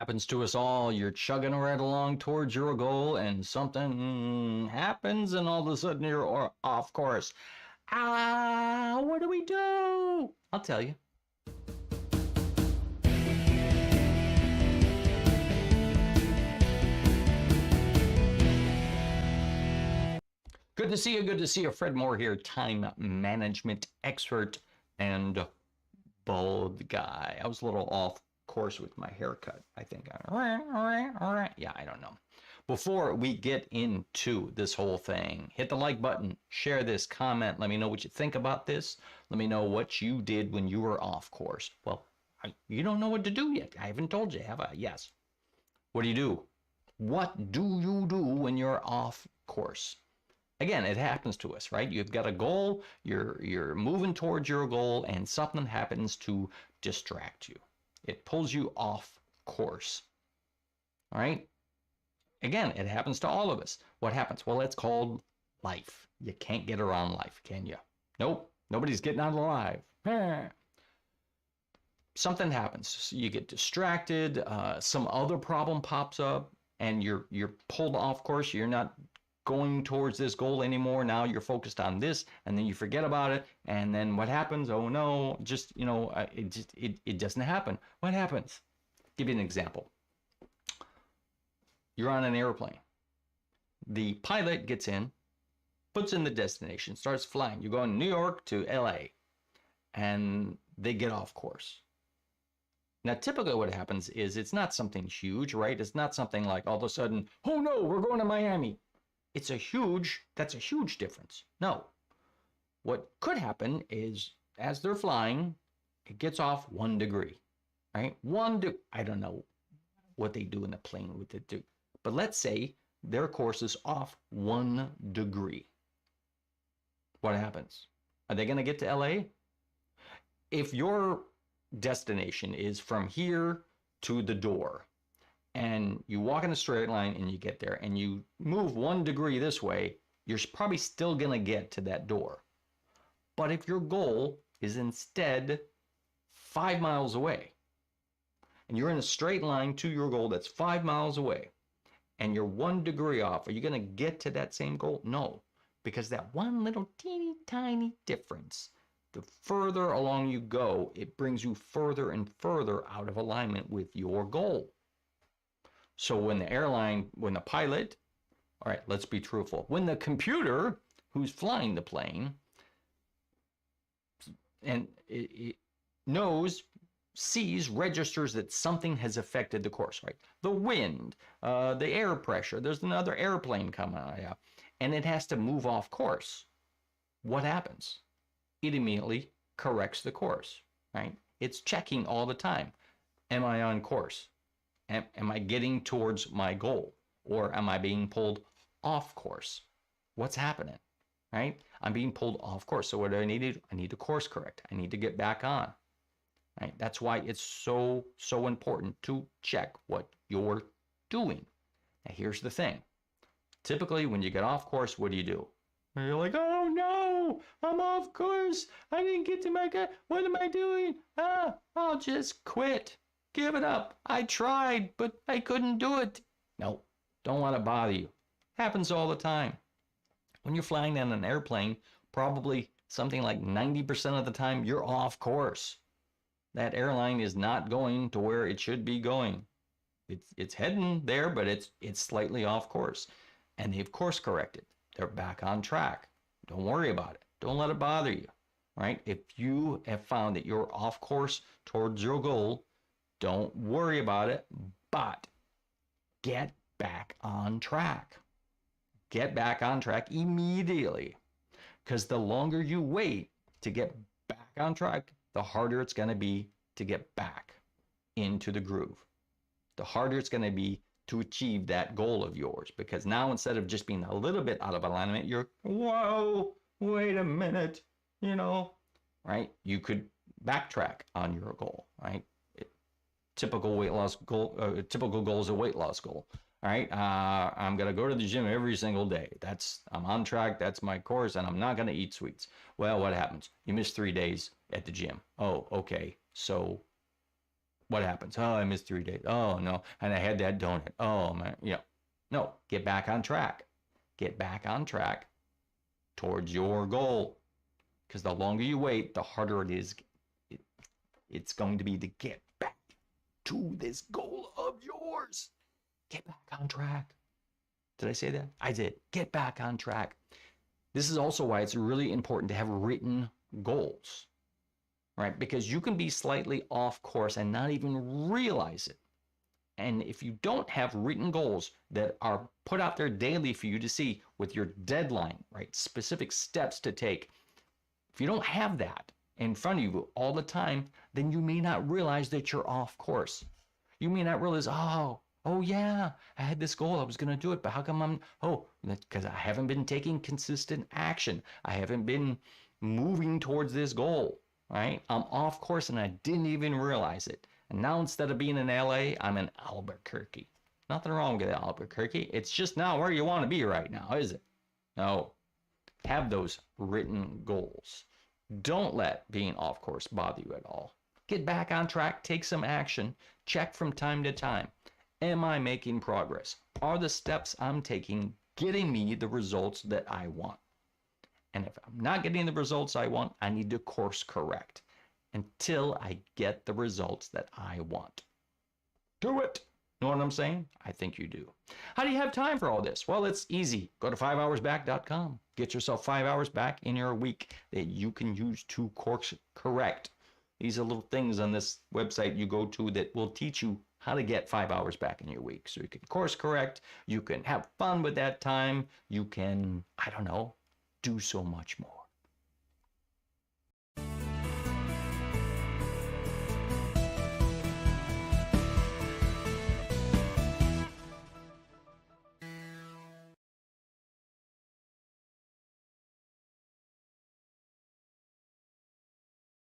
Happens to us all. You're chugging right along towards your goal and something happens and all of a sudden you're off course. What do we do? I'll tell you. Good to see you. Good to see you. Fred Moore here, time management expert and bald guy. I was a little off course with my haircut, I think. Yeah, I don't know. Before we get into this whole thing, hit the like button, share this, comment. Let me know what you think about this. Let me know what you did when you were off course. Well, you don't know what to do yet. I haven't told you, have I? Yes. What do you do? What do you do when you're off course? Again, it happens to us, right? You've got a goal, you're moving towards your goal, and something happens to distract you. It pulls you off course. All right? Again, it happens to all of us. What happens? Well, it's called life. You can't get around life, can you? Nope. Nobody's getting out alive. Something happens. You get distracted. Some other problem pops up, and you're pulled off course. You're not going towards this goal anymore. Now you're focused on this, and then you forget about it, and then what happens? Oh no, it doesn't happen. What happens? Give you an example. You're on an airplane. The pilot gets in, puts in the destination, starts flying. You're going New York to LA, and they get off course. Now, typically what happens is it's not something huge, right? It's not something like all of a sudden, oh no, we're going to Miami. That's a huge difference. No. What could happen is as they're flying, it gets off 1 degree, right? I don't know what they do in the plane with it, but let's say their course is off 1 degree. What happens? Are they going to get to LA? If your destination is from here to the door, and you walk in a straight line and you get there and you move 1 degree this way, you're probably still going to get to that door. But if your goal is instead 5 miles away and you're in a straight line to your goal that's 5 miles away and you're 1 degree off, are you going to get to that same goal? No, because that one little teeny tiny difference, the further along you go, it brings you further and further out of alignment with your goal. So when the pilot, all right, let's be truthful, when the computer who's flying the plane and it registers that something has affected the course, right? The wind, the air pressure, there's another airplane coming out, and it has to move off course. What happens? It immediately corrects the course, right? It's checking all the time. Am I on course? Am I getting towards my goal, or am I being pulled off course? What's happening, right? I'm being pulled off course. So what do I need to do? I need to course correct. I need to get back on, right? That's why it's so important to check what you're doing. Now, here's the thing. Typically, when you get off course, what do? You're like, oh no, I'm off course. I didn't get to my goal. What am I doing? I'll just quit. Give it up. I tried, but I couldn't do it. No, don't let it bother you. Happens all the time. When you're flying on an airplane, probably something like 90% of the time, you're off course. That airline is not going to where it should be going. It's heading there, but it's slightly off course. And they've course corrected. They're back on track. Don't worry about it. Don't let it bother you, right? If you have found that you're off course towards your goal, don't worry about it, but get back on track. Get back on track immediately, because the longer you wait to get back on track, the harder it's going to be to get back into the groove. The harder it's going to be to achieve that goal of yours, because now instead of just being a little bit out of alignment, you're, whoa, wait a minute, right? You could backtrack on your goal, right? Typical weight loss goal, typical goal is a weight loss goal. All right, I'm gonna go to the gym every single day. I'm on track. That's my course, and I'm not gonna eat sweets. Well, what happens? You miss 3 days at the gym. Oh, okay. So What happens? Oh, I missed 3 days. Oh, no. And I had that donut. Oh, man. No, get back on track. Get back on track towards your goal. Because the longer you wait, the harder it is. It's going to be to get back to this goal of yours. Get back on track. Did I say that? I did. Get back on track. This is also why it's really important to have written goals, right? Because you can be slightly off course and not even realize it. And if you don't have written goals that are put out there daily for you to see with your deadline, right? Specific steps to take. If you don't have that in front of you all the time, then you may not realize that you're off course. You may not realize, oh yeah, I had this goal, I was going to do it, but how come because I haven't been taking consistent action. I haven't been moving towards this goal, right? I'm off course and I didn't even realize it. And now instead of being in LA, I'm in Albuquerque. Nothing wrong with Albuquerque. It's just not where you want to be right now, is it? No. Have those written goals. Don't let being off course bother you at all. Get back on track, take some action, check from time to time. Am I making progress? Are the steps I'm taking getting me the results that I want? And if I'm not getting the results I want, I need to course correct until I get the results that I want. Do it. Know what I'm saying? I think you do. How do you have time for all this? Well, it's easy. Go to 5hoursback.com. Get yourself 5 hours back in your week that you can use to course correct. These are little things on this website you go to that will teach you how to get 5 hours back in your week. So you can course correct, you can have fun with that time, you can, do so much more.